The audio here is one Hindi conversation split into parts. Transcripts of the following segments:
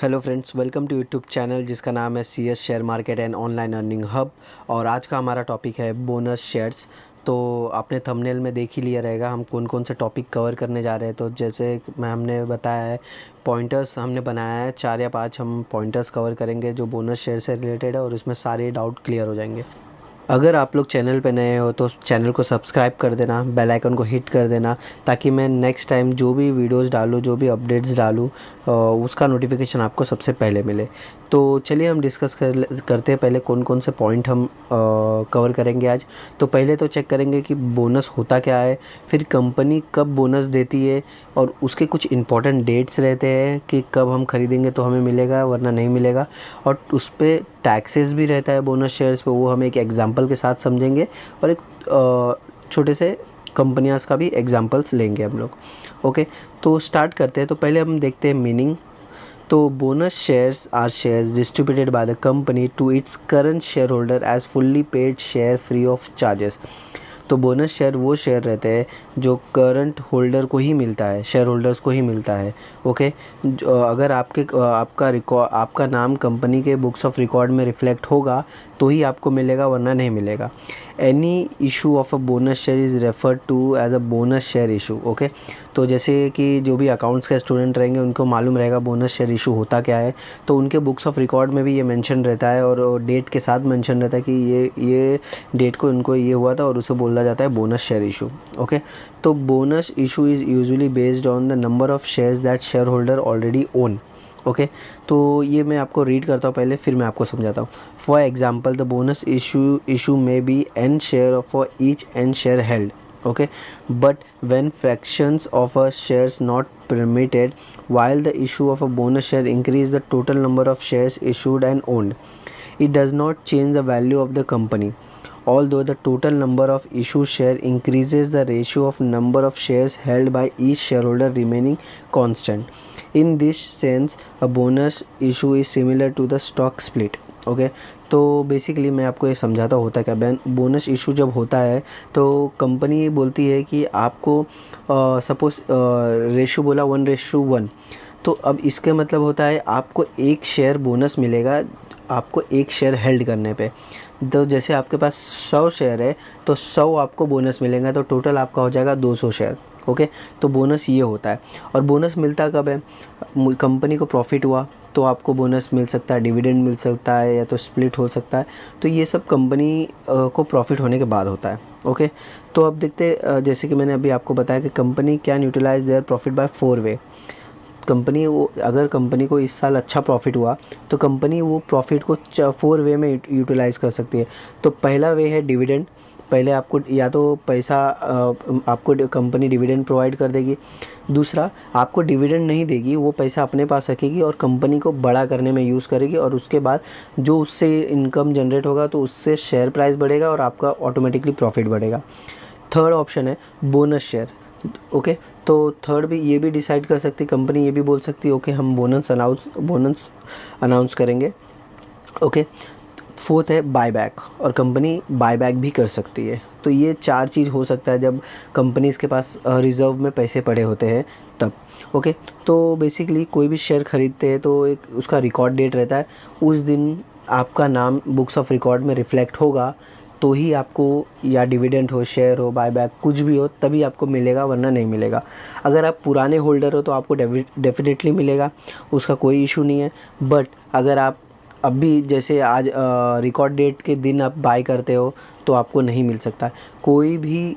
Hello friends, welcome to YouTube channel जिसका नाम है CS share market and online earning hub. और आज का हमारा टॉपिक है बोनस शेयर्स। तो आपने थंबनेल में देख ही लिया रहेगा हम कौन कौन से टॉपिक कवर करने जा रहे हैं। तो जैसे हमने बताया है, पॉइंटर्स हमने बनाया है 4 या 5 हम पॉइंटर्स कवर करेंगे जो बोनस शेयर से रिलेटेड है और उसमें सारे डाउट क्लियर हो जाएंगे। अगर आप लोग चैनल पे नए हो तो चैनल को सब्सक्राइब कर देना, बेल आइकन को हिट कर देना, ताकि मैं नेक्स्ट टाइम जो भी वीडियोस डालूँ, जो भी अपडेट्स डालूँ, उसका नोटिफिकेशन आपको सबसे पहले मिले। तो चलिए हम डिस्कस करते हैं पहले कौन कौन से पॉइंट हम कवर करेंगे आज। तो पहले तो चेक करेंगे कि बोनस होता क्या है, फिर कंपनी कब बोनस देती है और उसके कुछ इंपॉर्टेंट डेट्स रहते हैं कि कब हम ख़रीदेंगे तो हमें मिलेगा वरना नहीं मिलेगा, और उस पर टैक्सेस भी रहता है बोनस शेयर्स पे, वो हम एक एग्जांपल के साथ समझेंगे और एक छोटे से कंपनियां का भी एग्जांपल्स लेंगे हम लोग। ओके, तो स्टार्ट करते हैं। तो पहले हम देखते हैं मीनिंग। तो bonus shares are shares distributed by the company to its current share holder as fully paid share free of charges. तो बोनस शेयर वो शेयर रहते हैं जो करंट होल्डर को ही मिलता है, शेयर होल्डर्स को ही मिलता है। ओके, अगर आपका नाम कंपनी के बुक्स ऑफ रिकॉर्ड में रिफ्लेक्ट होगा तो ही आपको मिलेगा वरना नहीं मिलेगा। Any issue of a bonus share is referred to as a bonus share issue. Okay, तो जैसे कि जो भी अकाउंट्स के स्टूडेंट रहेंगे उनको मालूम रहेगा बोनस शेयर इशू होता क्या है। तो उनके बुक्स ऑफ रिकॉर्ड में भी ये मेंशन रहता है और डेट के साथ मेंशन रहता है कि ये डेट को इनको ये हुआ था और उसे बोला जाता है बोनस शेयर इशू। ओके, तो bonus issue is usually based on the number of shares that share holder already own. Okay, तो ये मैं आपको रीड करता हूँ पहले, फिर मैं आपको समझाता हूँ। For example, the bonus issue में be n share for each n share held. Okay, but when fractions of a shares not permitted, while the issue of a bonus share increase the total number of shares issued and owned, it does not change the value of the company. Although the total number of issued share increases, the ratio of number of shares held by each shareholder remaining constant. In this sense, a bonus issue is similar to the stock split. Okay, तो बेसिकली मैं आपको ये समझाता होता क्या। बोनस इशू जब होता है तो कंपनी बोलती है कि आपको सपोज़ रेशो बोला 1:1, तो अब इसके मतलब होता है आपको एक शेयर बोनस मिलेगा आपको एक शेयर हेल्ड करने पे। तो जैसे आपके पास 100 शेयर है तो 100 आपको बोनस मिलेगा, तो टोटल आपका हो जाएगा 200 शेयर। ओके, तो बोनस ये होता है। और बोनस मिलता कब है? कंपनी को प्रॉफिट हुआ तो आपको बोनस मिल सकता है, डिविडेंड मिल सकता है, या तो स्प्लिट हो सकता है। तो ये सब कंपनी को प्रॉफिट होने के बाद होता है। ओके, तो अब देखते जैसे कि मैंने अभी आपको बताया कि company can utilize their profit by 4 way. अगर कंपनी को इस साल अच्छा प्रॉफिट हुआ तो कंपनी वो प्रॉफिट को 4 वे में यूटिलाइज़ कर सकती है। तो पहला वे है डिविडेंड। पहले आपको या तो पैसा आपको कंपनी डिविडेंड प्रोवाइड कर देगी। दूसरा, आपको डिविडेंड नहीं देगी, वो पैसा अपने पास रखेगी और कंपनी को बड़ा करने में यूज़ करेगी, और उसके बाद जो उससे इनकम जनरेट होगा तो उससे शेयर प्राइस बढ़ेगा और आपका ऑटोमेटिकली प्रॉफिट बढ़ेगा। थर्ड ऑप्शन है बोनस शेयर। ओके, तो थर्ड भी ये भी डिसाइड कर सकती कंपनी, ये भी बोल सकती है ओके हम बोनस अनाउंस करेंगे। ओके, फोर्थ है बायबैक, और कंपनी बायबैक भी कर सकती है। तो ये 4 चीज़ हो सकता है जब कंपनीज़ के पास रिज़र्व में पैसे पड़े होते हैं तब। ओके, तो बेसिकली कोई भी शेयर ख़रीदते हैं तो एक उसका रिकॉर्ड डेट रहता है, उस दिन आपका नाम बुक्स ऑफ रिकॉर्ड में रिफ्लेक्ट होगा तो ही आपको या डिविडेंड हो, शेयर हो, बायबैक कुछ भी हो तभी आपको मिलेगा वरना नहीं मिलेगा। अगर आप पुराने होल्डर हो तो आपको डेफिनेटली मिलेगा, उसका कोई इशू नहीं है। बट अगर आप अभी जैसे आज रिकॉर्ड डेट के दिन आप बाय करते हो तो आपको नहीं मिल सकता। कोई भी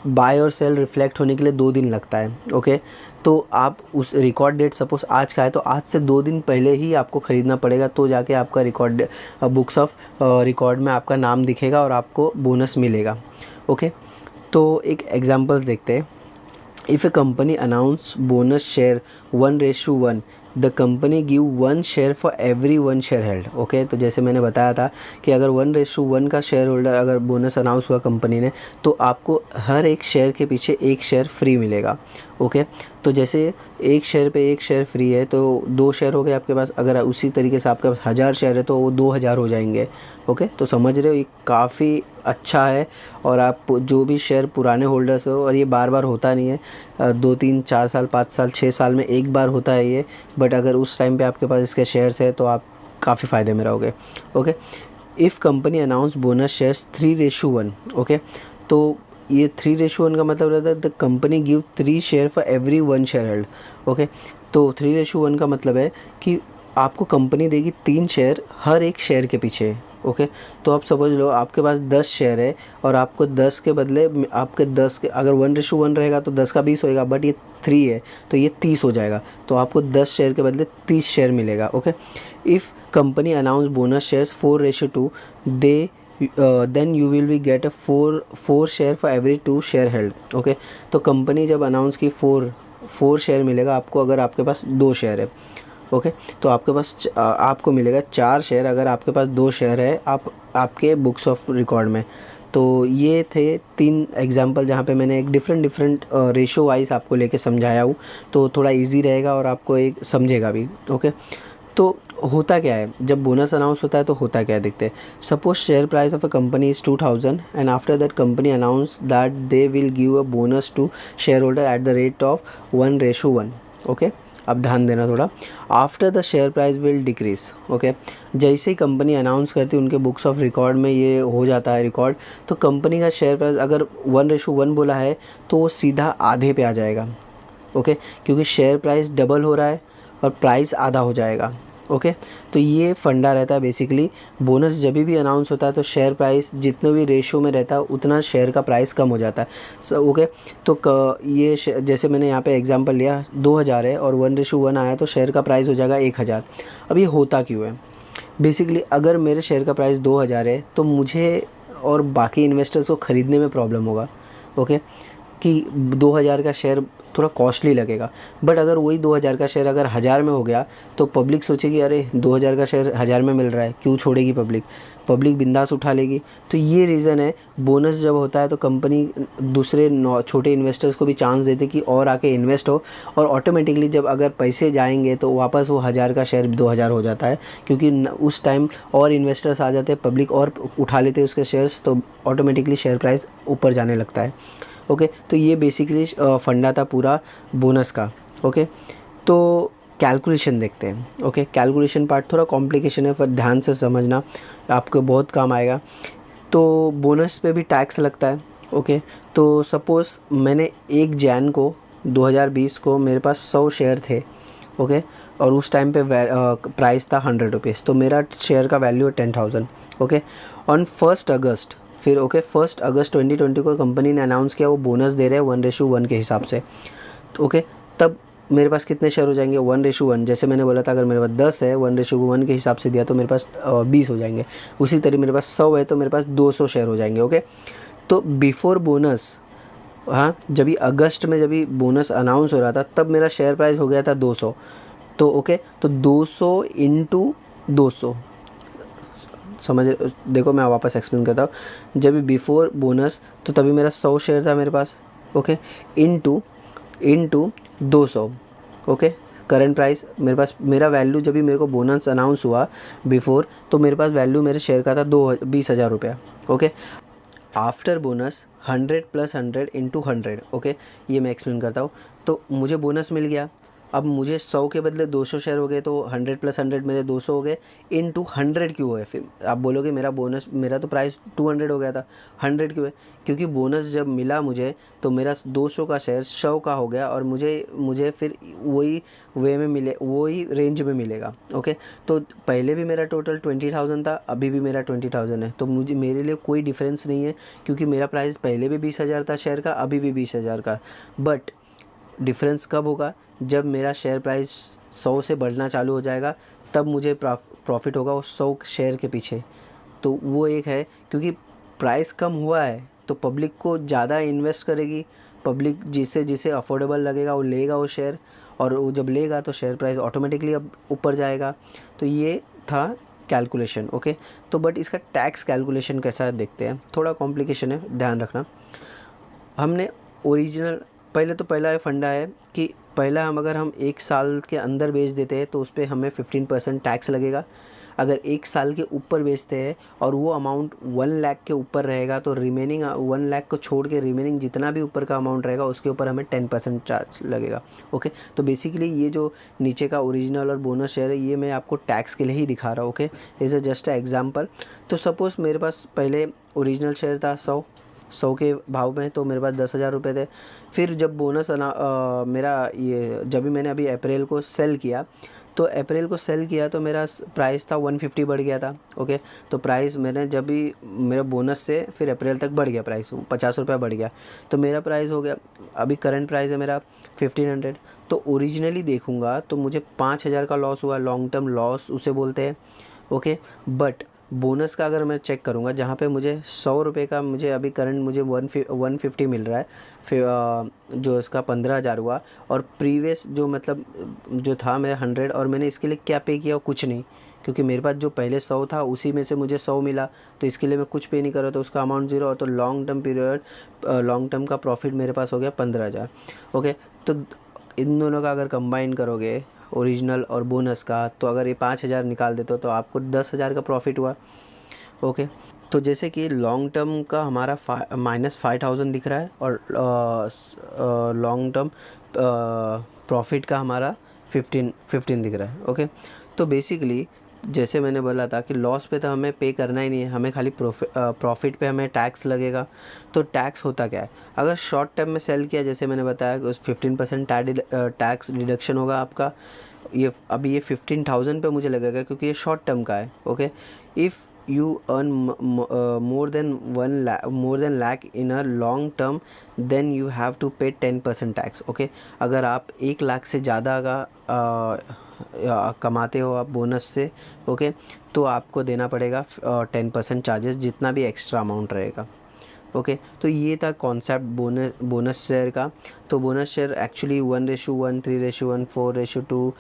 बाय और सेल रिफ्लेक्ट होने के लिए 2 दिन लगता है। ओके, तो आप उस रिकॉर्ड डेट सपोज़ आज का है तो आज से 2 दिन पहले ही आपको ख़रीदना पड़ेगा, तो जाके आपका रिकॉर्ड बुक्स ऑफ रिकॉर्ड में आपका नाम दिखेगा और आपको बोनस मिलेगा। ओके, तो एक एग्जांपल्स देखते हैं। If A company announce bonus share 1:1, the company give 1 share for every 1 share held. Okay, तो जैसे मैंने बताया था कि अगर 1:1 का शेयर होल्डर अगर बोनस अनाउंस हुआ कंपनी ने तो आपको हर एक शेयर के पीछे 1 शेयर फ्री मिलेगा। ओके, तो जैसे 1 शेयर पे 1 शेयर फ्री है तो 2 शेयर हो गए आपके पास। अगर उसी तरीके से आपके पास 1000 शेयर है तो वो 2000 हो जाएंगे। ओके, तो समझ रहे हो ये काफ़ी अच्छा है। और आप जो भी शेयर पुराने होल्डर्स हो, और ये बार बार होता नहीं है, 2 3 4 साल 5 साल 6 साल में एक बार होता है ये, बट अगर उस टाइम पे आपके पास इसके शेयर्स है तो आप काफ़ी फ़ायदे में रहोगे। Okay, if company announce bonus shares 3:1, okay, तो ये 3:1 का मतलब रहता है the company give 3 share for every 1 share held. Okay, तो 3:1 का मतलब है कि आपको कंपनी देगी 3 शेयर हर एक शेयर के पीछे। ओके, तो आप समझ लो आपके पास 10 शेयर है और आपको 10 के बदले आपके 10 के अगर 1:1 रहेगा तो 10 का 20 होएगा, बट ये 3 है तो ये 30 हो जाएगा, तो आपको 10 शेयर के बदले 30 शेयर मिलेगा। Okay, if company announce bonus shares 4:2, they then you will be get a 4 share for every 2 share held. Okay, तो कंपनी जब अनाउंस की 4 शेयर मिलेगा आपको अगर आपके पास 2 शेयर है। ओके, तो आपके पास आपको मिलेगा 4 शेयर अगर आपके पास 2 शेयर है आपके बुक्स ऑफ रिकॉर्ड में। तो ये थे 3 एग्जांपल जहाँ पे मैंने एक डिफरेंट रेशो वाइज आपको लेके समझाया हूँ, तो थोड़ा इजी रहेगा और आपको एक समझेगा भी। ओके, तो होता क्या है जब बोनस अनाउंस होता है, तो होता क्या है देखते हैं। Suppose share price of a company is 2000 and after that company announce that they will give a bonus to share holder at the rate of 1:1। Okay, अब ध्यान देना थोड़ा। After the share price will decrease. Okay, जैसे ही कंपनी अनाउंस करती है उनके बुक्स ऑफ रिकॉर्ड में ये हो जाता है रिकॉर्ड, तो कंपनी का शेयर प्राइस अगर 1:1 बोला है तो वो सीधा आधे पे आ जाएगा। ओके, क्योंकि शेयर प्राइस डबल हो रहा है और प्राइस आधा हो जाएगा। ओके, तो ये फंडा रहता है बेसिकली। बोनस जब भी अनाउंस होता है तो शेयर प्राइस जितने भी रेशो में रहता है उतना शेयर का प्राइस कम हो जाता है। ओके, तो ये जैसे मैंने यहाँ पे एग्जांपल लिया 2000 है और 1:1 आया तो शेयर का प्राइस हो जाएगा 1000। अब ये होता क्यों है बेसिकली, अगर मेरे शेयर का प्राइस 2000 है तो मुझे और बाकी इन्वेस्टर्स को ख़रीदने में प्रॉब्लम होगा। ओके, कि 2000 का शेयर थोड़ा कॉस्टली लगेगा, बट अगर वही 2000 का शेयर अगर 1000 में हो गया तो पब्लिक सोचेगी अरे 2000 का शेयर 1000 में मिल रहा है, क्यों छोड़ेगी पब्लिक बिंदास उठा लेगी। तो ये रीज़न है। बोनस जब होता है तो कंपनी दूसरे छोटे इन्वेस्टर्स को भी चांस देते कि और आके इन्वेस्ट हो, और ऑटोमेटिकली जब अगर पैसे जाएंगे तो वापस वो 1000 का शेयर 2000 हो जाता है, क्योंकि उस टाइम और इन्वेस्टर्स आ जाते हैं, पब्लिक और उठा लेते हैं उसके शेयर्स, तो ऑटोमेटिकली शेयर प्राइस ऊपर जाने लगता है। ओके, तो ये बेसिकली फंडा था पूरा बोनस का। ओके, तो कैलकुलेशन देखते हैं। ओके, कैलकुलेशन पार्ट थोड़ा कॉम्प्लिकेशन है, पर ध्यान से समझना आपको बहुत काम आएगा। तो बोनस पे भी टैक्स लगता है। ओके, तो सपोज़ मैंने 1 जैन को 2020 को मेरे पास 100 शेयर थे। ओके, और उस टाइम पे प्राइस था 100 रुपीज़, तो मेरा शेयर का वैल्यू है 10,000। ओके, ऑन 1 अगस्त फिर 1 अगस्त 2020 को कंपनी ने अनाउंस किया वो बोनस दे रहे हैं 1:1 के हिसाब से। तो ओके, तब मेरे पास कितने शेयर हो जाएंगे 1:1, जैसे मैंने बोला था अगर मेरे पास 10 है 1:1 के हिसाब से दिया तो मेरे पास 20 हो जाएंगे। उसी तरह मेरे पास 100 है तो मेरे पास 200 शेयर हो जाएंगे। ओके, तो बिफोर बोनस, हाँ, जब भी अगस्त में जब भी बोनस अनाउंस हो रहा था तब मेरा शेयर प्राइस हो गया था 200। तो ओके, तो 200 इंटू 200 समझ, देखो मैं वापस एक्सप्लेन करता हूँ। जब भी बिफोर बोनस तो तभी मेरा 100 शेयर था मेरे पास। Okay, into 200। Okay, current price मेरे पास, मेरा वैल्यू जब भी मेरे को बोनस अनाउंस हुआ बिफोर, तो मेरे पास वैल्यू मेरे शेयर का था 20,000 रुपया। Okay, after bonus 100 + 100 into 100। Okay, ये मैं एक्सप्लेन करता हूँ। तो मुझे बोनस मिल गया, अब मुझे 100 के बदले 200 शेयर हो गए, तो 100 + 100 मेरे 200 हो गए। इंटू 100 क्यों है, फिर आप बोलोगे मेरा बोनस, मेरा तो प्राइस 200 हो गया था, 100 क्यों है, क्योंकि बोनस जब मिला मुझे तो मेरा 200 का शेयर 100 का हो गया और मुझे फिर वही वे में मिले, वही रेंज में मिलेगा। ओके, तो पहले भी मेरा टोटल 20,000 था, अभी भी मेरा 20,000 है, तो मेरे लिए कोई डिफरेंस नहीं है, क्योंकि मेरा प्राइस पहले भी 20,000 था शेयर का, अभी भी 20,000 का। बट डिफरेंस कब होगा, जब मेरा शेयर प्राइस 100 से बढ़ना चालू हो जाएगा, तब मुझे प्रॉफिट होगा उस 100 शेयर के पीछे। तो वो एक है, क्योंकि प्राइस कम हुआ है तो पब्लिक को ज़्यादा इन्वेस्ट करेगी, पब्लिक जिसे जिसे अफोर्डेबल लगेगा वो लेगा वो शेयर, और वो जब लेगा तो शेयर प्राइस ऑटोमेटिकली अब ऊपर जाएगा। तो ये था कैलकुलेशन। ओके, तो बट इसका टैक्स कैलकुलेशन कैसा है देखते हैं, थोड़ा कॉम्प्लिकेशन है, ध्यान रखना। हमने ओरिजिनल, पहला ये फंडा है कि पहला अगर हम 1 साल के अंदर बेच देते हैं तो उस पर हमें 15% टैक्स लगेगा। अगर 1 साल के ऊपर बेचते हैं और वो अमाउंट 1 लाख के ऊपर रहेगा तो रिमेनिंग 1 लाख को छोड़ के रिमेनिंग जितना भी ऊपर का अमाउंट रहेगा उसके ऊपर हमें 10% चार्ज लगेगा। ओके, तो बेसिकली ये जो नीचे का ओरिजिनल और बोनस शेयर है ये मैं आपको टैक्स के लिए ही दिखा रहा हूँ। Okay, is just a example. तो सपोज़ मेरे पास पहले ओरिजिनल शेयर था 100 के भाव में, तो मेरे पास 10,000 रुपये थे। फिर जब बोनस मेरा ये जब भी मैंने अभी अप्रैल को सेल किया, तो अप्रैल को सेल किया तो मेरा प्राइस था 150 बढ़ गया था। ओके, तो प्राइस मैंने जब भी मेरा बोनस से फिर अप्रैल तक बढ़ गया, प्राइस 50 रुपया बढ़ गया, तो मेरा प्राइस हो गया, अभी करंट प्राइस है मेरा 1500। तो ओरिजिनली देखूँगा तो मुझे 5,000 का लॉस हुआ, लॉन्ग टर्म लॉस उसे बोलते हैं। ओके, बट बोनस का अगर मैं चेक करूँगा जहाँ पे मुझे 100 रुपये का मुझे अभी करंट मुझे 150 मिल रहा है, फिर जो इसका 15,000 हुआ, और प्रीवियस जो मतलब जो था मेरा 100, और मैंने इसके लिए क्या पे किया? कुछ नहीं, क्योंकि मेरे पास जो पहले 100 था उसी में से मुझे 100 मिला, तो इसके लिए मैं कुछ पे नहीं कर रहा, तो उसका अमाउंट 0। और तो long term period long term का प्रॉफिट मेरे पास हो गया 15,000। ओके, तो इन दोनों का अगर कंबाइन करोगे ओरिजिनल और बोनस का, तो अगर ये 5,000 निकाल देते हो तो आपको 10,000 का प्रॉफिट हुआ। ओके, तो जैसे कि लॉन्ग टर्म का हमारा -5,000 दिख रहा है, और लॉन्ग टर्म प्रॉफिट का हमारा 15 दिख रहा है। ओके, तो बेसिकली जैसे मैंने बोला था कि लॉस पे तो हमें पे करना ही नहीं है, हमें खाली प्रॉफिट पे हमें टैक्स लगेगा। तो टैक्स होता क्या है? अगर शॉर्ट टर्म में सेल किया, जैसे मैंने बताया कि उस 15% टैक्स डिडक्शन होगा आपका। ये अभी ये 15,000 पे मुझे लगेगा क्योंकि ये शॉर्ट टर्म का है। Okay, if you earn more than 1 lakh in a long term, then you have to pay 10% tax. Okay, अगर आप 1 लाख से ज़्यादा का कमाते हो आप बोनस से, ओके, तो आपको देना पड़ेगा 10% चार्जेस, जितना भी एक्स्ट्रा अमाउंट रहेगा। ओके, तो ये था कॉन्सेप्ट बोनस शेयर का। तो बोनस शेयर एक्चुअली 1:1, 3:1, 4:2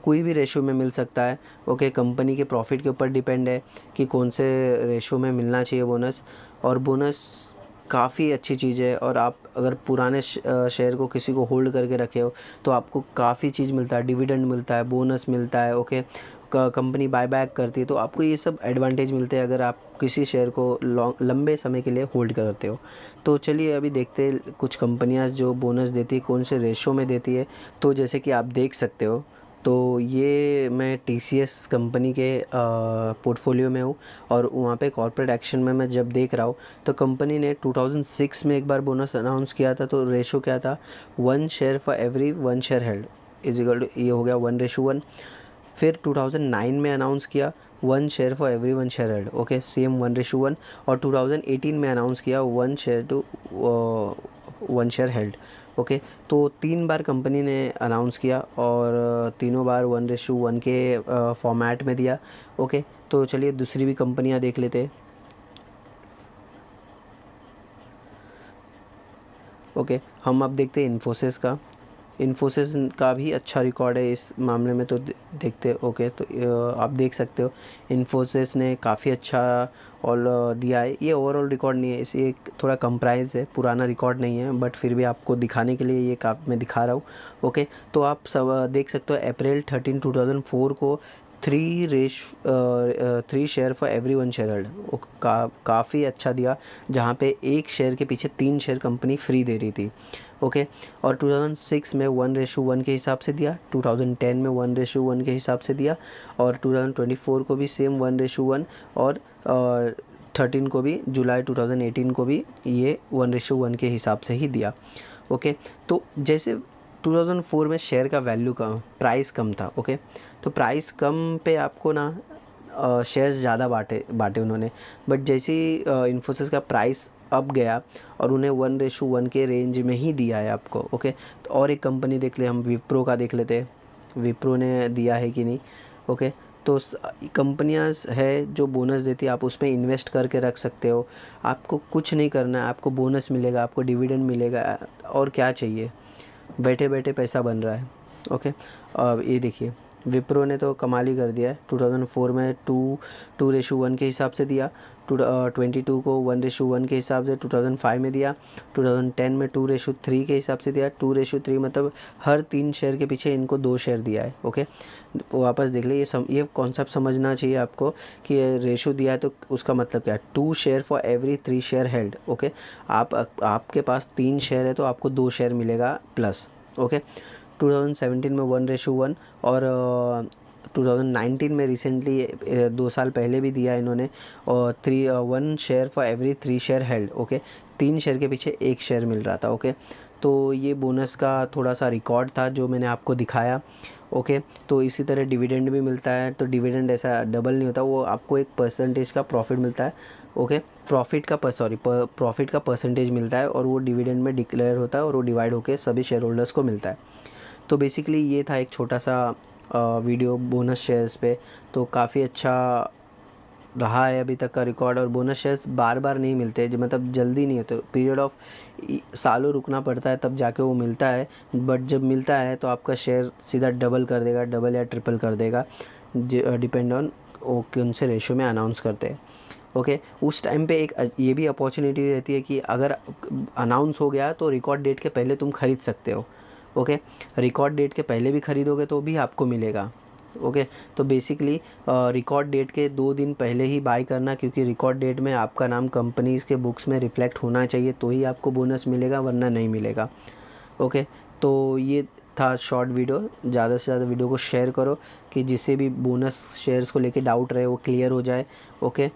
कोई भी रेशो में मिल सकता है। ओके, कंपनी के प्रॉफिट के ऊपर डिपेंड है कि कौन से रेशो में मिलना चाहिए बोनस। और बोनस काफ़ी अच्छी चीज़ है, और आप अगर पुराने शेयर को किसी को होल्ड करके रखे हो तो आपको काफ़ी चीज़ मिलता है, डिविडेंड मिलता है, बोनस मिलता है। ओके, कंपनी बायबैक करती है, तो आपको ये सब एडवांटेज मिलते हैं अगर आप किसी शेयर को लंबे समय के लिए होल्ड करते हो। तो चलिए अभी देखते हैं कुछ कंपनियां जो बोनस देती है कौन से रेशो में देती है। तो जैसे कि आप देख सकते हो, तो ये मैं TCS कंपनी के पोर्टफोलियो में हूँ, और वहाँ पे कॉर्पोरेट एक्शन में मैं जब देख रहा हूँ तो कंपनी ने 2006 में एक बार बोनस अनाउंस किया था। तो रेशो क्या था? 1 share for every 1 share held is equal to, ये हो गया 1:1। फिर 2009 में अनाउंस किया 1 share for every 1 share held. Okay, same 1:1। और 2018 में अनाउंस किया 1 share to 1 share held. Okay, तो 3 बार कंपनी ने अनाउंस किया, और तीनों बार 1:1 के फॉर्मेट में दिया। ओके, तो चलिए दूसरी भी कंपनियां देख लेते हैं। ओके, हम अब देखते हैं इन्फोसिस का। इन्फोसिस का भी अच्छा रिकॉर्ड है इस मामले में, तो देखते। ओके, तो आप देख सकते हो इन्फोसिस ने काफ़ी अच्छा और दिया है। ये ओवरऑल रिकॉर्ड नहीं है, इसे एक थोड़ा कंप्राइज है, पुराना रिकॉर्ड नहीं है, बट फिर भी आपको दिखाने के लिए ये मैं दिखा रहा हूँ। ओके, तो आप सब देख सकते हो अप्रैल 13, 2004 को 3 share for every 1 share held काफ़ी अच्छा दिया, जहाँ पे एक शेयर के पीछे 3 शेयर कंपनी फ्री दे रही थी। ओके, और 2006 में 1:1 के हिसाब से दिया, 2010 में 1:1 के हिसाब से दिया, और 2024 को भी सेम 1:1, और 13 को भी, जुलाई 2018 को भी ये 1:1 के हिसाब से ही दिया। ओके, तो जैसे 2004 में शेयर का वैल्यू कम, प्राइस कम था। ओके, तो प्राइस कम पे आपको ना शेयर्स ज़्यादा बांटे उन्होंने, बट जैसे ही इन्फोसिस का प्राइस अप गया और उन्हें 1:1 के रेंज में ही दिया है आपको। ओके, तो और एक कंपनी देख ले, हम विप्रो का देख लेते हैं, विप्रो ने दिया है कि नहीं। ओके, तो कंपनियां है जो बोनस देती है, आप उसमें इन्वेस्ट करके रख सकते हो, आपको कुछ नहीं करना है, आपको बोनस मिलेगा, आपको डिविडेंड मिलेगा, और क्या चाहिए, बैठे बैठे पैसा बन रहा है। ओके, अब ये देखिए विप्रो ने तो कमाल ही कर दिया है। 2004 में 2:1 के हिसाब से दिया, 2022 को 1:1 के हिसाब से 2005 में दिया, 2010 में 2:3 के हिसाब से दिया। 2:3 मतलब हर 3 शेयर के पीछे इनको 2 शेयर दिया है। ओके, वापस देख ले, ये कॉन्सेप्ट समझना चाहिए आपको कि रेशो दिया है तो उसका मतलब क्या है। 2 share for every 3 share held. Okay, आपके पास 3 शेयर है तो आपको 2 शेयर मिलेगा प्लस। ओके, 2017 में 1:1 और 2019 में रिसेंटली 2 साल पहले भी दिया इन्होंने, और 1 share for every 3 share held. Okay, 3 share के पीछे 1 शेयर मिल रहा था। ओके, तो ये बोनस का थोड़ा सा रिकॉर्ड था जो मैंने आपको दिखाया। ओके, तो इसी तरह डिविडेंड भी मिलता है, तो डिविडेंड ऐसा डबल नहीं होता, वो आपको एक परसेंटेज का प्रॉफिट मिलता है। ओके, प्रॉफिट का परसेंटेज मिलता है और वो डिविडेंड में डिक्लेयर होता है और वो डिवाइड होकर सभी शेयर होल्डर्स को मिलता है। तो बेसिकली ये था एक छोटा सा वीडियो बोनस शेयर्स पे। तो काफ़ी अच्छा रहा है अभी तक का रिकॉर्ड, और बोनस शेयर्स बार बार नहीं मिलते, जो मतलब जल्दी नहीं होते, पीरियड ऑफ सालों रुकना पड़ता है तब जाके वो मिलता है। बट जब मिलता है तो आपका शेयर सीधा डबल कर देगा, डबल या ट्रिपल कर देगा, डिपेंड ऑन वो कौन से रेशो में अनाउंस करते हैं। ओके, उस टाइम पे एक ये भी अपॉर्चुनिटी रहती है कि अगर अनाउंस हो गया तो रिकॉर्ड डेट के पहले तुम खरीद सकते हो। ओके, रिकॉर्ड डेट के पहले भी खरीदोगे तो भी आपको मिलेगा। ओके, तो बेसिकली रिकॉर्ड डेट के 2 दिन पहले ही बाय करना, क्योंकि रिकॉर्ड डेट में आपका नाम कंपनीज़ के बुक्स में रिफ्लेक्ट होना चाहिए तो ही आपको बोनस मिलेगा, वरना नहीं मिलेगा। ओके, तो ये था शॉर्ट वीडियो। ज़्यादा से ज़्यादा वीडियो को शेयर करो कि जिससे भी बोनस शेयर्स को लेके डाउट रहे वो क्लियर हो जाए। ओके,